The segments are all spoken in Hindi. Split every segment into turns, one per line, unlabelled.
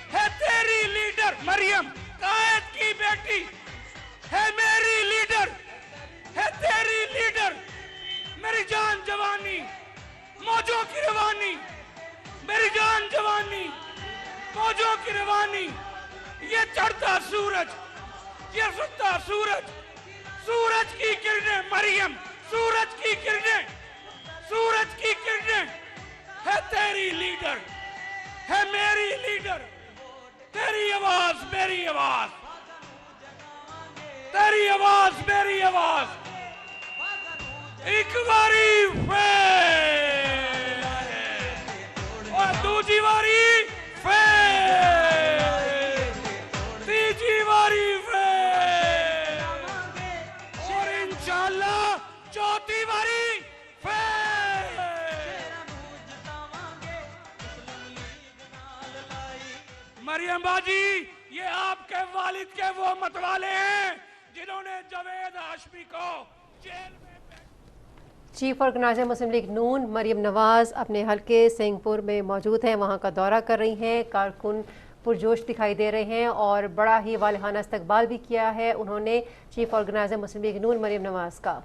है तेरी लीडर मरियम, कायद की बेटी है मेरी लीडर, है तेरी लीडर, मेरी जान जवानी, मौजों की रवानी, मेरी जान जवानी, मौजों की रवानी। ये चढ़ता सूरज, ये सुनता सूरज, सूरज की किरणें मरियम, सूरज की किरणें, सूरज की किरणें है तेरी लीडर, है मेरी लीडर। तेरी आवाज मेरी आवाज, तेरी आवाज मेरी आवाज, एक बारी फिर और दूसरी बारी फिर, तीसरी बारी फिर और इंशाअल्लाह चौथी बारी फिर। मरियम बाजी, ये आपके वालिद के वो मतवाले हैं जिन्होंने जावेद हाशमी को जेल में।
चीफ ऑर्गेनाइजर मुस्लिम लीग नून मरियम नवाज अपने हल्के सिंहपुर में मौजूद हैं, वहां का दौरा कर रही हैं। कारकुन पुरजोश दिखाई दे रहे हैं और बड़ा ही वालिहाना इस्तकबाल भी किया है उन्होंने चीफ ऑर्गेनाइजर मुस्लिम लीग नून मरियम नवाज का।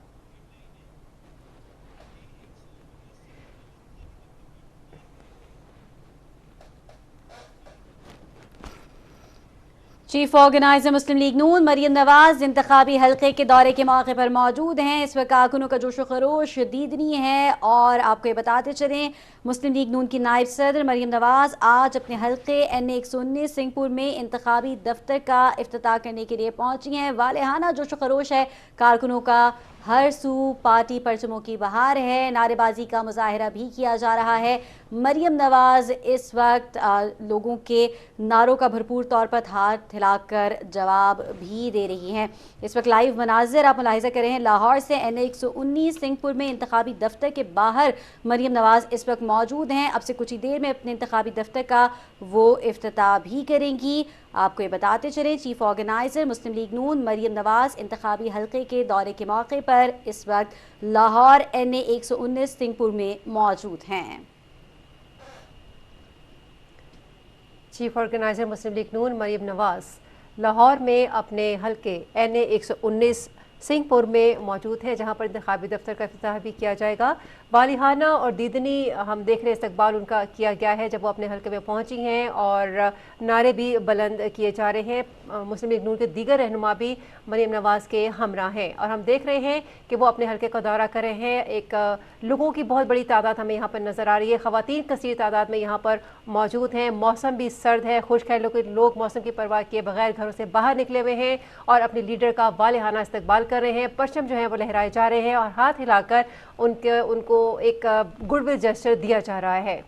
चीफ ऑर्गेनाइजर मुस्लिम लीग नून मरियम नवाज इंतखाबी हल्के के दौरे के मौके पर मौजूद हैं। इस वक्त कारकुनों का जोशो खरोश दीदनी है और आपको ये बताते चलें मुस्लिम लीग नून की नायब सदर मरियम नवाज आज अपने हल्के NA 119 सिंहपुर में इंतखाबी दफ्तर का इफ्तिताह करने के लिए पहुंची हैं। वालेहाना जोशो खरोश है कारकुनों का, हर सू पार्टी परचमों की बहार है, नारेबाजी का मुजाहरा भी किया जा रहा है। मरियम नवाज इस वक्त लोगों के नारों का भरपूर तौर पर हाथ हिलाकर जवाब भी दे रही हैं। इस वक्त लाइव मनाजिर आप मुलाहिजा कर रहे हैं लाहौर से। NA 119 सिंहपुर में इंतखाबी दफ्तर के बाहर मरियम नवाज इस वक्त मौजूद हैं। अब से कुछ ही देर में अपने इंतखाबी दफ्तर का वो इफ्तिताह भी करेंगी। आपको ये बताते चलें चीफ ऑर्गेनाइजर मुस्लिम लीग नून मरियम नवाज इंतखाबी हल्के के दौरे के मौके पर इस वक्त लाहौर NA 119 सिंहपुर में मौजूद हैं।
चीफ ऑर्गेनाइजर मुस्लिम लीग नून मरियम नवाज लाहौर में अपने हल्के NA 119 सिंहपुर में मौजूद है, जहां पर इंतखाबी दफ्तर का इफ्तिताह भी किया जाएगा। वालिहाना और दीदनी हम देख रहे हैं इस्तकबाल उनका किया गया है जब वो अपने हल्के में पहुंची हैं और नारे भी बुलंद किए जा रहे हैं। मुस्लिम लीग नून के दीगर रहनुमा भी मरियम नवाज के हमरा हैं और हम देख रहे हैं कि वो अपने हल्के का दौरा कर रहे हैं। एक लोगों की बहुत बड़ी तादाद हमें यहाँ पर नज़र आ रही है, ख़वातीन कसीर तादाद में यहाँ पर मौजूद हैं। मौसम भी सर्द है, खुशखैलों के लोग मौसम की परवाह किए बगैर घरों से बाहर निकले हुए हैं और अपने लीडर का वालिहाना इस्तकबाल कर रहे हैं। परचम जो है वो लहराए जा रहे हैं और हाथ हिलाकर उनको एक गुडविल जेस्चर दिया जा रहा है।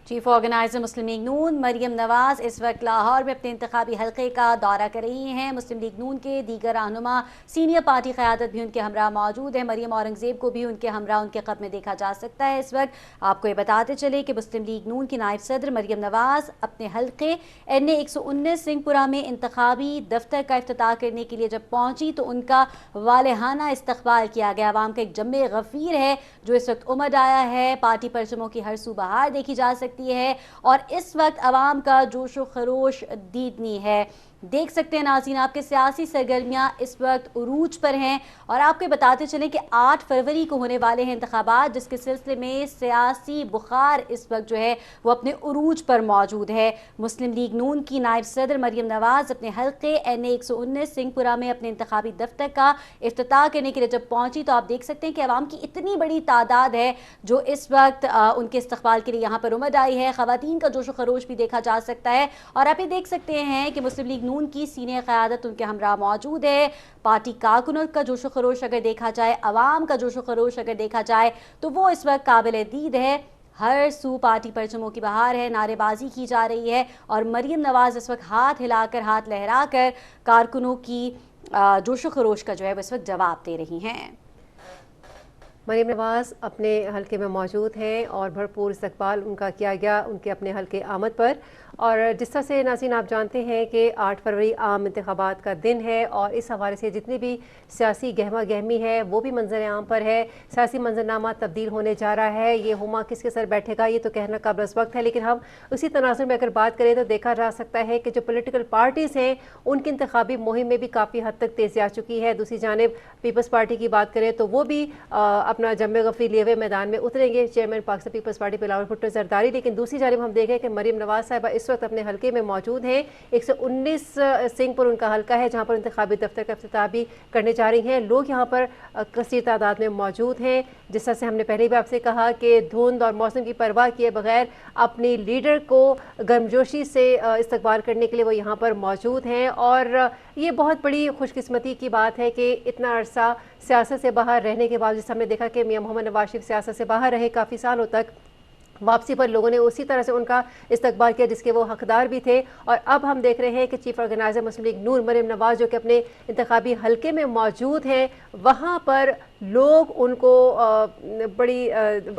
चीफ ऑर्गेनाइजर मुस्लिम लीग नून मरियम नवाज इस वक्त लाहौर में अपने इंतखाबी हल्के का दौरा कर रही हैं। मुस्लिम लीग नून के दीगर रहनुमा सीनियर पार्टी क़यादत भी उनके हमरा मौजूद है। मरियम औरंगज़ेब को भी उनके हमरा उनके ख़त में देखा जा सकता है। इस वक्त आपको ये बताते चले कि मुस्लिम लीग नून की नायब सदर मरियम नवाज अपने हल्के NA 119 सिंहपुरा में इंतखाबी दफ्तर का इफ्तिताह करने के लिए जब पहुंची तो उनका वालेहाना इस्तकबाल किया गया। अवाम का एक जम्मे गफ़ीर है जो इस वक्त उमड़ आया है। पार्टी परचमों की हर सू बहार देखी जा सकती है और इस वक्त अवाम का जोशो खरोश दीदनी है। देख सकते हैं नाज़रीन आपके सियासी सरगर्मियां इस वक्त उरूज पर हैं और आपको बताते चलें कि 8 फरवरी को होने वाले हैं इंतखाबात, जिसके सिलसिले में सियासी बुखार इस वक्त जो है वो अपने उरूज पर मौजूद है। मुस्लिम लीग नून की नायब सदर मरियम नवाज अपने हल्के NA 119 सिंहपुरा में अपने इंतखाबी दफ्तर का इफ्तिताह करने के लिए जब पहुंची तो आप देख सकते हैं कि अवाम की इतनी बड़ी तादाद है जो इस वक्त उनके इस्तकबाल के लिए यहाँ पर उमड़ आई है। ख़वातीन का जोशो खरोश भी देखा जा सकता है और आप ये देख सकते हैं कि मुस्लिम लीग नून की सीनियर क़यादत उनके हमरा मौजूद है। पार्टी कारकुनों का जोशो खरोश अगर देखा जाए, अवाम का जोशो खरोश अगर देखा जाए तो वो इस वक्त काबिल दीद है। हर सू पार्टी परचमों की बहार है, नारेबाजी की जा रही है और मरियम नवाज इस वक्त हाथ हिलाकर हाथ लहराकर कारकुनों की जोशो खरोश का जो है वो इस वक्त जवाब दे रही हैं।
मरीम नवाज़ अपने हलके में मौजूद हैं और भरपूर इस्तकबाल उनका किया गया उनके अपने हलके आमद पर। और जिस तरह से नाज़रीन आप जानते हैं कि 8 फरवरी आम इंतखाबात का दिन है और इस हवाले से जितनी भी सियासी गहमा गहमी है वो भी मंजर आम पर है। सियासी मंजरनामा तब्दील होने जा रहा है, ये हुमा किसके सर बैठेगा ये तो कहना काबिल वक्त है, लेकिन हम उसी तनाजुर में अगर बात करें तो देखा जा सकता है कि जो पोलिटिकल पार्टीज़ हैं उनकी इंतखाबी मुहिम में भी काफ़ी हद तक तेज़ी आ चुकी है। दूसरी जानिब पीपल्स पार्टी की बात करें तो वो भी अपना जम्मे गफरी लिए हुए मैदान में उतरेंगे, चेयरमैन पाकिस्तान पीपल्स पार्टी बिलावल भुट्टो जरदारी। लेकिन दूसरी जानिब हम देखें कि मरीम नवाज़ साहिबा इस वक्त अपने हल्के में मौजूद हैं। 119 सिंहपुर उनका हल्का है जहाँ पर इंतखाबी दफ्तर का इफ्तिताह भी करने जा रही हैं। लोग यहाँ पर कसीर तादाद में मौजूद हैं। जिस तरह से हमने पहले भी आपसे कहा कि धुंध और मौसम की परवाह किए बगैर अपनी लीडर को गर्मजोशी से इस्तकबाल करने के लिए वो यहाँ पर मौजूद हैं। और ये बहुत बड़ी खुशकिस्मती की बात है कि इतना अरसा सियासत से बाहर रहने के बाद जिस हमने देखा कि मियां मोहम्मद नवाज शरीफ सियासत से बाहर रहे काफ़ी सालों तक, वापसी पर लोगों ने उसी तरह से उनका इस्तकबाल किया जिसके वो हकदार भी थे। और अब हम देख रहे हैं कि चीफ ऑर्गेनाइजर मुस्लिम लीग नून मरीम नवाज़ जो कि अपने इंतखाबी हलके में मौजूद हैं, वहाँ पर लोग उनको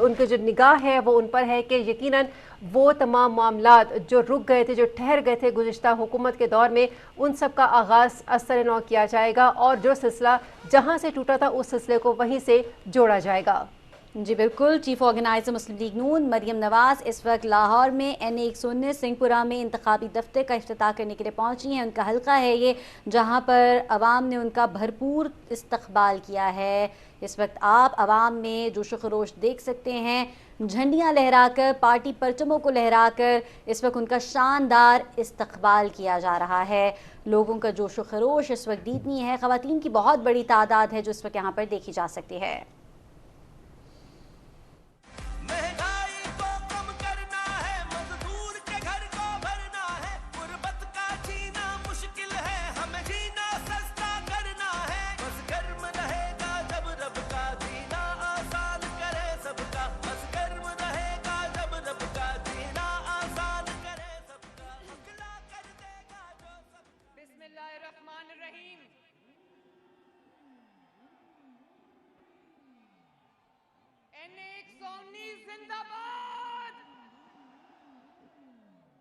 उनकी जो निगाह है वो उन पर है कि यकीनन वो तमाम मामलात जो रुक गए थे, जो ठहर गए थे गुज़िश्ता हुकूमत के दौर में, उन सब का आगाज़ असर नौ किया जाएगा और जो सिलसिला जहाँ से टूटा था उस सिलसिले को वहीं से जोड़ा जाएगा।
जी बिल्कुल। चीफ ऑर्गेनाइजर मुस्लिम लीग नून मरियम नवाज़ इस वक्त लाहौर में NA 119 सिंहपुरा में इंतखाबी दफ्तर का इफ्तिताह करने के लिए पहुंची हैं। उनका हल्का है ये जहां पर अवाम ने उनका भरपूर इस्तकबाल किया है। इस वक्त आप अवाम में जोश खरोश देख सकते हैं, झंडियाँ लहराकर, पार्टी परचमों को लहराकर इस वक्त उनका शानदार इस्तकबाल किया जा रहा है। लोगों का जोश खरोश इस वक्त दीदनी है। ख़वातीन की बहुत बड़ी तादाद है जो इस वक्त यहाँ पर देखी जा सकती है।
NA 119 जिंदाबाद।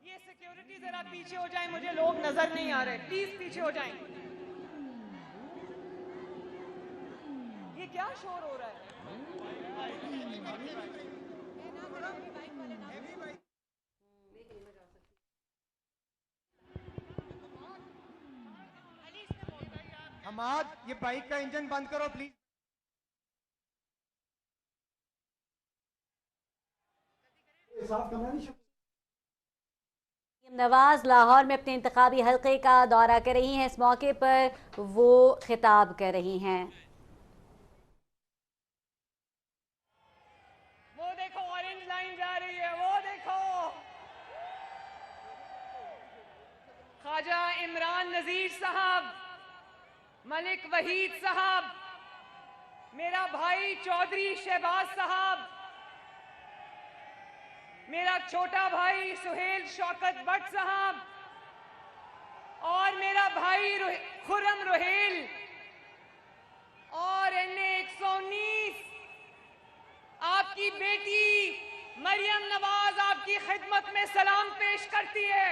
ये सिक्योरिटी जरा पीछे हो जाए, मुझे लोग नजर नहीं आ रहे, प्लीज पीछे हो जाएं। ये क्या शोर हो रहा है?
हमाद, ये बाइक का इंजन बंद करो प्लीज।
नवाज लाहौर में अपने इंतखाबी हल्के का दौरा कर रही हैं। इस मौके पर वो खिताब कर रही हैं।
वो देखो ऑरेंज लाइन जा रही है, वो देखो ख्वाजा इमरान नजीर साहब, मलिक वहीद साहब, मेरा भाई चौधरी शहबाज साहब, मेरा छोटा भाई सुहेल शौकत भट्ट साहब और मेरा भाई खुर्रम रोहेल और NA 119 आपकी बेटी मरियम नवाज आपकी खिदमत में सलाम पेश करती है।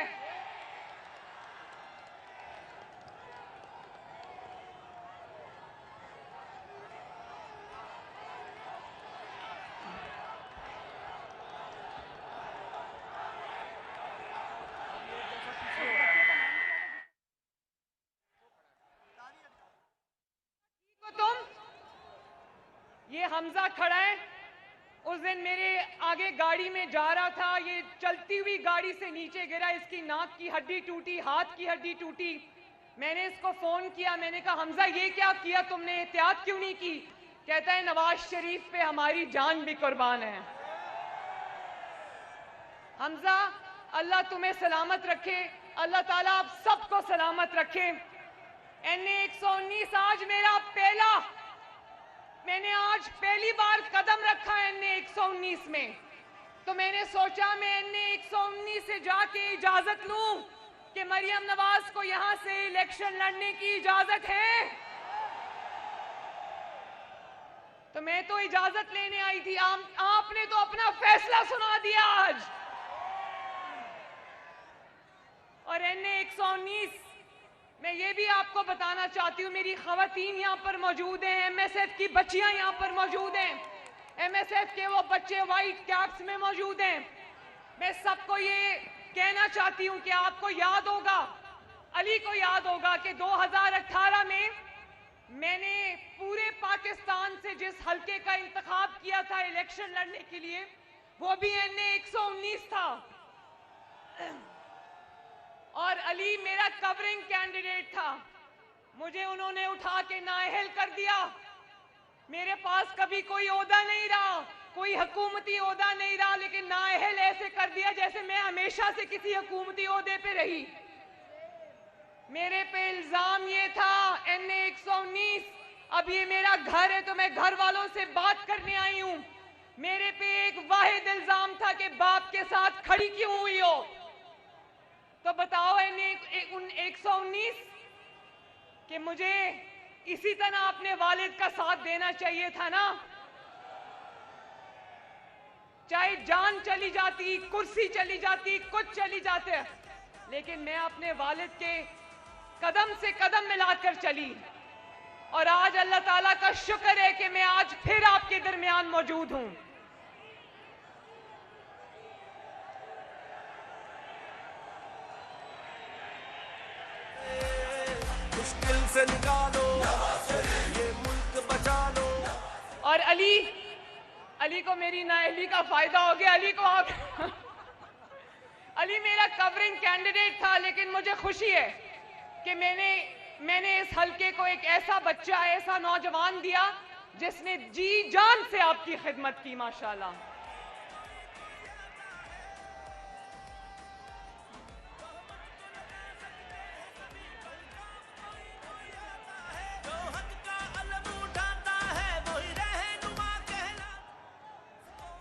ये हमजा खड़ा है, उस दिन मेरे आगे गाड़ी में जा रहा था, ये चलती हुई गाड़ी से नीचे गिरा, इसकी नाक की हड्डी टूटी, हाथ की हड्डी टूटी। मैंने इसको फोन किया, मैंने कहा हमजा ये क्या किया तुमने, एहतियात क्यों नहीं की? कहता है नवाज शरीफ पे हमारी जान भी कुर्बान है। हमजा अल्लाह तुम्हें सलामत रखे, अल्लाह ताला आप सबको सलामत रखे। NA 119 आज मैंने आज पहली बार कदम रखा है NA 119 में, तो मैंने सोचा मैं NA 119 से जाके इजाजत लूं कि मरियम नवाज को यहां से इलेक्शन लड़ने की इजाजत है।
तो मैं तो इजाजत लेने आई थी, आपने तो अपना फैसला सुना दिया आज। और NA 119, मैं ये भी आपको बताना चाहती हूँ, मेरी खवातीन यहाँ पर मौजूद हैं, MSF की बच्चियां यहाँ पर मौजूद हैं, MSF के वो बच्चे व्हाइट कैप्स में मौजूद हैं। मैं सबको ये कहना चाहती हूँ कि आपको याद होगा, अली को याद होगा कि 2018 में मैंने पूरे पाकिस्तान से जिस हलके का इंतखाब किया था इलेक्शन लड़ने के लिए, वो भी NA 119 था। और अली मेरा कवरिंग कैंडिडेट था। मुझे उन्होंने उठा के नाअहल कर दिया। मेरे पास कभी कोई ओहदा नहीं रहा, कोई हुकूमती ओहदा नहीं रहा, लेकिन नाअहल ऐसे कर दिया जैसे मैं हमेशा से किसी हुकूमती ओहदे पे रही। मेरे पे इल्जाम ये था NA 119, अब ये मेरा घर है तो मैं घर वालों से बात करने आई हूं। मेरे पे एक वाहिद इल्जाम था कि बाप के साथ खड़ी क्यों हुई हो। तो बताओ NA 119 कि मुझे इसी तरह अपने वालिद का साथ देना चाहिए था ना। चाहे जान चली जाती, कुर्सी चली जाती, कुछ चली जाते, लेकिन मैं अपने वालिद के कदम से कदम मिलाकर चली। और आज अल्लाह ताला का शुक्र है कि मैं आज फिर आपके दरमियान मौजूद हूं।
मुश्किल से निकालो, ये मुल्क बचा लो।
और अली को मेरी नाअहली का फायदा हो गया। अली को आप अली मेरा कवरिंग कैंडिडेट था, लेकिन मुझे खुशी है कि मैंने इस हलके को एक ऐसा बच्चा, ऐसा नौजवान दिया जिसने जी जान से आपकी खिदमत की, माशाल्लाह।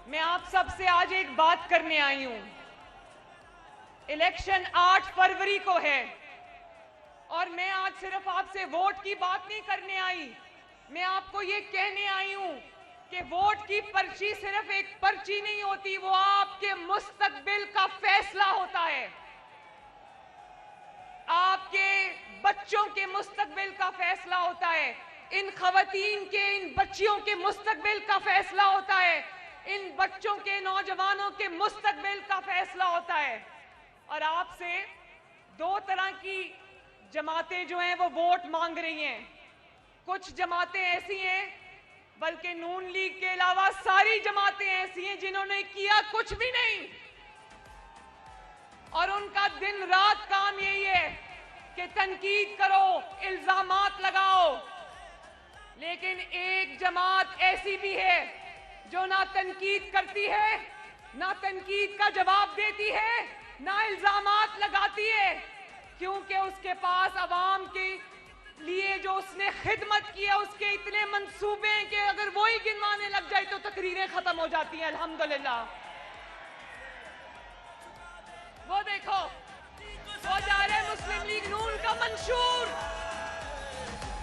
मैं आप सबसे आज एक बात करने आई हूं। इलेक्शन 8 फरवरी को है और मैं आज सिर्फ आपसे वोट की बात नहीं करने आई, मैं आपको ये कहने आई हूं कि वोट की पर्ची सिर्फ एक पर्ची नहीं होती, वो आपके मुस्तकबिल का फैसला होता है। आपके बच्चों के मुस्तकबिल का फैसला होता है, इन खवातीन के, इन बच्चियों के मुस्तकबिल का फैसला होता है, इन बच्चों के, नौजवानों के मुस्तकबिल का फैसला होता है। और आपसे दो तरह की जमातें जो हैं वो वोट मांग रही हैं। कुछ जमातें ऐसी हैं, बल्कि नून लीग के अलावा सारी जमातें ऐसी हैं जिन्होंने किया कुछ भी नहीं, और उनका दिन रात काम यही है कि तनकीद करो, इल्जामात लगाओ। लेकिन एक जमात ऐसी भी है जो ना तनकीद करती है, ना तनकीद का जवाब देती है, ना इल्जामात लगाती है, क्योंकि उसके पास अवाम के लिए जो उसने खिदमत की है उसके इतने मंसूबे हैं कि अगर वो ही गिनवाने लग जाए तो तकरीरें खत्म हो जाती हैं। अल्हम्दुलिल्लाह। वो देखो, वो जा रहे मुस्लिम लीग नून का मंशूर।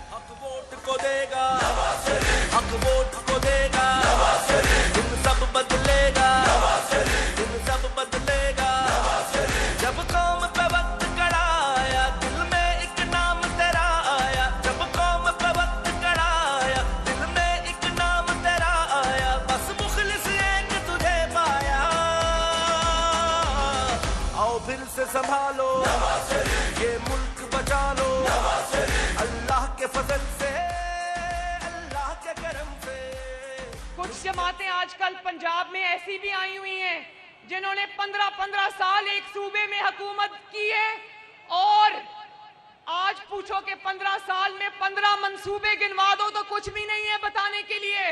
हक वोट को देगा, हक वोट को देगा, तुम सब बदलेगा, तुम सब बदलेगा। जब कौम पे वक्त कड़ा आया, दिल में एक नाम तेरा आया। जब कौम पे वक्त कड़ा आया, दिल में एक नाम तेरा आया। बस मुखलिस एक तुझे पाया। आओ फिर से संभालो, ये मुल्क बचा लो, अल्लाह के फजल से, अल्लाह के करम से।
कुछ जमातें आजकल पंजाब में ऐसी भी आई हुई हैं जिन्होंने 15-15 साल एक सूबे में हुकूमत की है, और आज पूछो कि 15 साल में 15 मंसूबे गिनवा दो तो कुछ भी नहीं है बताने के लिए।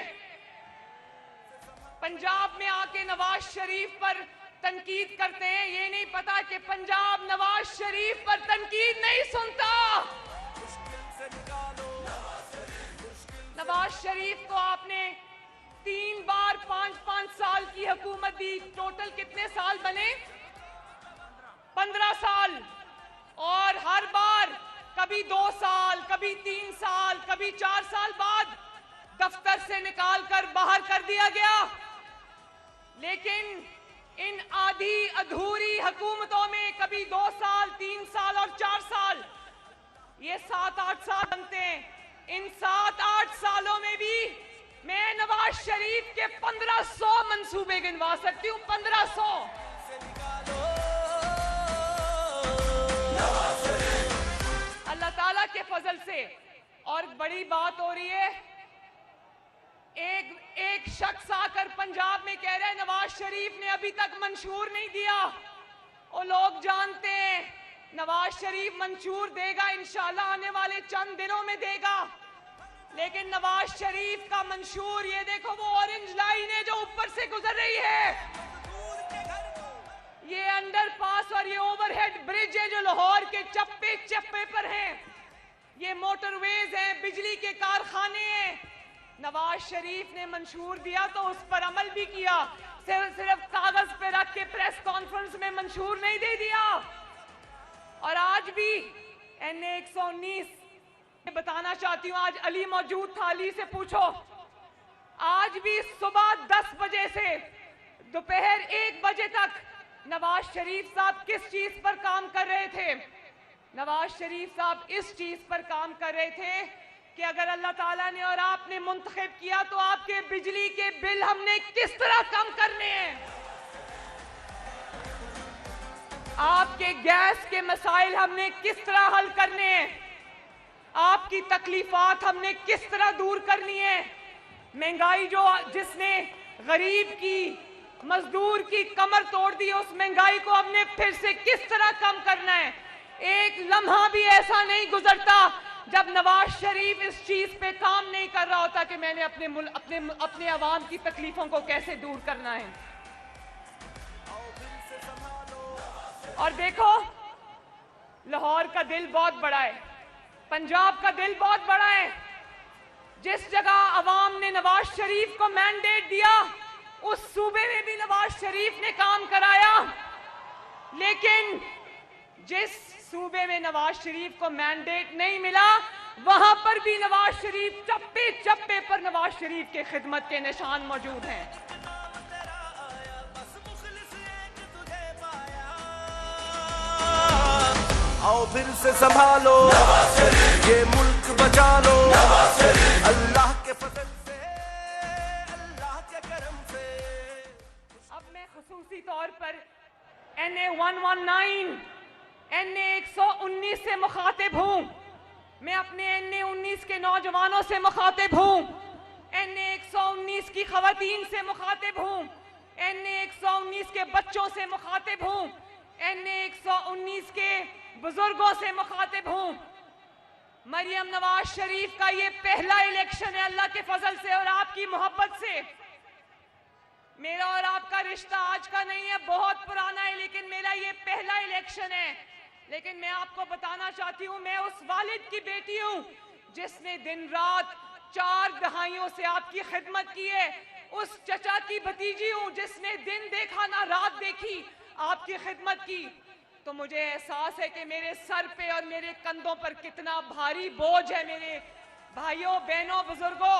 पंजाब में आके नवाज शरीफ पर तनकीद करते हैं, ये नहीं पता कि पंजाब नवाज शरीफ पर तनकीद नहीं सुनता। नवाज शरीफ को आपने 3 बार 5-5 साल की हुकूमत दी। टोटल कितने साल बने? 15 साल। और हर बार कभी 2 साल, कभी 3 साल, कभी 4 साल बाद दफ्तर से निकालकर बाहर कर दिया गया। लेकिन इन आधी अधूरी हुकूमतों में कभी 2 साल, 3 साल और 4 साल, ये 7-8 साल बनते हैं। इन 7-8 सालों में भी मैं नवाज शरीफ के 1500 मंसूबे गिनवा सकती हूँ। 1500। अल्लाह ताला के फजल से। और बड़ी बात हो रही है, एक शख्स आकर पंजाब में कह रहा है नवाज शरीफ ने अभी तक मंशूर नहीं दिया। वो लोग जानते हैं नवाज शरीफ मंशूर देगा, इंशाल्लाह आने वाले चंद दिनों में देगा। लेकिन नवाज शरीफ का मंशूर, ये देखो वो ऑरेंज लाइन है जो ऊपर से गुजर रही है, ये अंडरपास और ये ओवरहेड ब्रिज है जो लाहौर के चप्पे चप्पे पर हैं, ये मोटरवेज हैं, बिजली के कारखाने हैं। नवाज शरीफ ने मंशूर दिया तो उस पर अमल भी किया, सिर्फ कागज पे रख के प्रेस कॉन्फ्रेंस में मंशूर नहीं दे दिया। और आज भी NA 119 बताना चाहती हूँ, आज अली मौजूद था, अली से पूछो, आज भी सुबह 10 बजे से दोपहर 1 बजे तक नवाज शरीफ साहब किस चीज पर काम कर रहे थे? नवाज शरीफ साहब इस चीज पर काम कर रहे थे कि अगर अल्लाह ताला ने और आपने मुंतखब किया तो आपके बिजली के बिल हमने किस तरह कम करने हैं, आपके गैस के मसाइल हमने किस तरह हल करने हैं, आपकी तकलीफात हमने किस तरह दूर करनी है। महंगाई जिसने गरीब की, मजदूर की कमर तोड़ दी, उस महंगाई को हमने फिर से किस तरह कम करना है। एक लम्हा भी ऐसा नहीं गुजरता जब नवाज शरीफ इस चीज पे काम नहीं कर रहा होता कि मैंने अपने अवाम की तकलीफों को कैसे दूर करना है। और देखो, लाहौर का दिल बहुत बड़ा है, पंजाब का दिल बहुत बड़ा है। जिस जगह अवाम ने नवाज शरीफ को मैंडेट दिया, उस सूबे में भी नवाज शरीफ ने काम कराया। लेकिन जिस सूबे में नवाज शरीफ को मैंडेट नहीं मिला, वहां पर भी नवाज शरीफ चप्पे चप्पे पर नवाज शरीफ के खिदमत के निशान मौजूद हैं।
आओ फिर से संभालो ये मुल्क, बचा लो अल्लाह के फजल से, अल्लाह के करम से।
अब मैं खुसूसी तौर पर NA 119, NA 119 से मुखातिब हूं। मैं अपने NA 19 के नौजवानों से मुखातिब हूं, NA 119 की खवातीन से मुखातिब हूं, NA 119 के बच्चों से मुखातिब हूं, NA 119 के बुजुर्गों से मुखातिब हूं। मरियम नवाज शरीफ का ये पहला इलेक्शन है अल्लाह के फजल से और आपकी मोहब्बत से। मेरा और आपका रिश्ता आज का नहीं है, बहुत पुराना है, लेकिन मेरा ये पहला इलेक्शन है। लेकिन मैं आपको बताना चाहती हूँ, मैं उस वालिद की बेटी हूँ जिसने दिन रात 4 दहाइयों से आपकी खिदमत की है। उस चचा की भतीजी हूँ जिसने दिन देखा ना रात देखी, आपकी खिदमत की। तो मुझे एहसास है कि मेरे सर पे और मेरे कंधों पर कितना भारी बोझ है। मेरे भाइयों, बहनों, बुजुर्गों,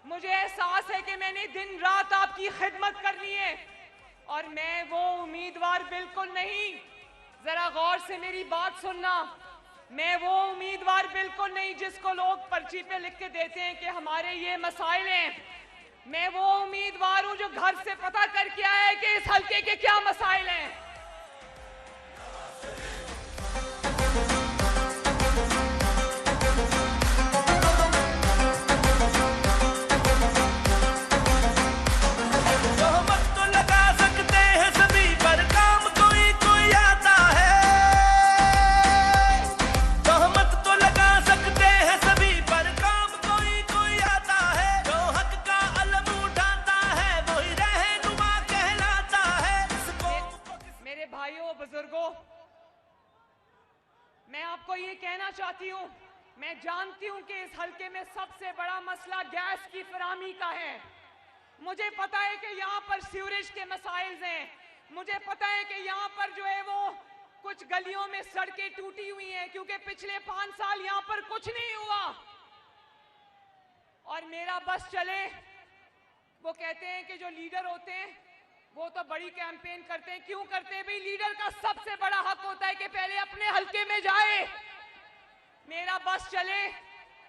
मुझे एहसास है कि मैंने दिन रात आपकी खिदमत करनी है। और मैं वो उम्मीदवार बिल्कुल नहीं, जरा गौर से मेरी बात सुनना, मैं वो उम्मीदवार बिल्कुल नहीं जिसको लोग पर्ची पे लिख के देते हैं कि हमारे ये मसाइल हैं। मैं वो उम्मीदवार हूं जो घर से पता करके आया है कि इस हल्के के क्या मसाइल हैं। मैं आपको ये कहना चाहती हूँ, मैं जानती हूँ कि इस हल्के में सबसे बड़ा मसला गैस की फराहमी का है। मुझे पता है कि यहाँ पर सीवरेज के मसाइल हैं, मुझे पता है कि यहाँ पर जो है वो कुछ गलियों में सड़कें टूटी हुई हैं क्योंकि पिछले 5 साल यहाँ पर कुछ नहीं हुआ। और मेरा बस चले। वो कहते हैं कि जो लीडर होते हैं वो तो बड़ी कैंपेन करते हैं। क्यों करते हैं भाई? लीडर का सबसे बड़ा हक होता है कि पहले अपने हलके में जाए। मेरा बस चले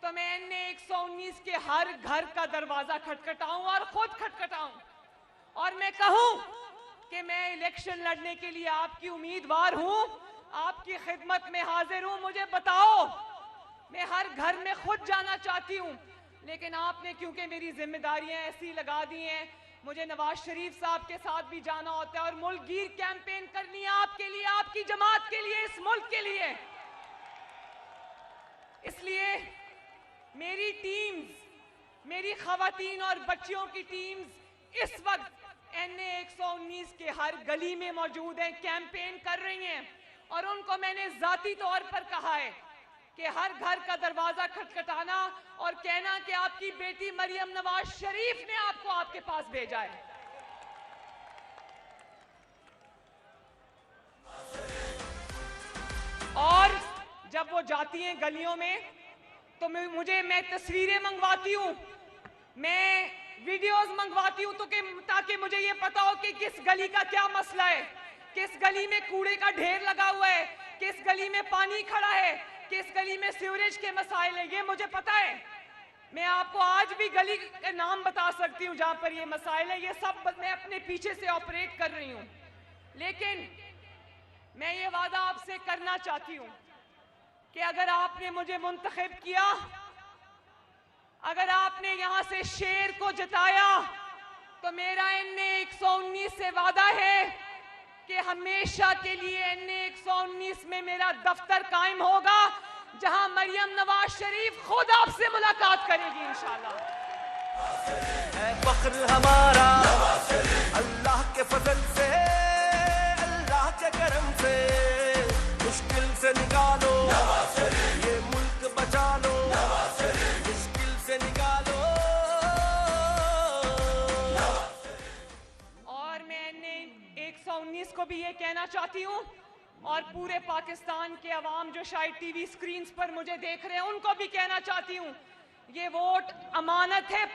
तो मैं NA 119 के हर घर का दरवाजा खटखटाऊं और खुद खटखटाऊं और मैं कहूं कि मैं इलेक्शन लड़ने के लिए आपकी उम्मीदवार हूं, आपकी खिदमत में हाजिर हूं। मुझे बताओ, मैं हर घर में खुद जाना चाहती हूं, लेकिन आपने क्योंकि मेरी जिम्मेदारियां ऐसी लगा दी हैं, मुझे नवाज शरीफ साहब के साथ भी जाना होता है और मुल्कगीर कैंपेन करनी है आपके लिए, आपकी जमात के लिए, इस मुल्क के लिए। इसलिए मेरी टीम्स, मेरी खवातीन और बच्चियों की टीम्स इस वक्त NA 119 के हर गली में मौजूद हैं, कैंपेन कर रही हैं और उनको मैंने जाती तौर पर कहा है कि हर घर का दरवाजा खटखटाना और कहना कि आपकी बेटी मरियम नवाज शरीफ ने आपको आपके पास भेजा है। और जब वो जाती हैं गलियों में तो मैं तस्वीरें मंगवाती हूं, मैं वीडियोस मंगवाती हूं, तो ताकि मुझे ये पता हो कि किस गली का क्या मसला है, किस गली में कूड़े का ढेर लगा हुआ है, किस गली में पानी खड़ा है, किस गली में सीवरेज के मसाइल है, ये मुझे पता है। मैं आपको आज भी गली का नाम बता सकती हूँ जहां पर ये मसाइल है। ये सब मैं अपने पीछे से ऑपरेट कर रही हूँ। लेकिन मैं ये वादा आपसे करना चाहती हूँ कि अगर आपने मुझे मुंतखब किया, अगर आपने यहां से शेर को जिताया, तो मेरा NA 119 से वादा है कि हमेशा के लिए NA 119 में मेरा दफ्तर कायम होगा, जहां मरियम नवाज शरीफ खुद आपसे मुलाकात करेगी इंशाल्लाह।
है फख्र हमारा अल्लाह के फजल से, अल्लाह के करम से, मुश्किल से निकालो ये मुल्क बचा लो, मुश्किल से निकालो।
और मैं NA 119 को भी ये कहना चाहती हूँ और पूरे पाकिस्तान के अवाम जो शायद टीवी स्क्रीन्स पर मुझे देख रहे हैं उनको भी कहना चाहती हूँ, ये वोट अमानत है।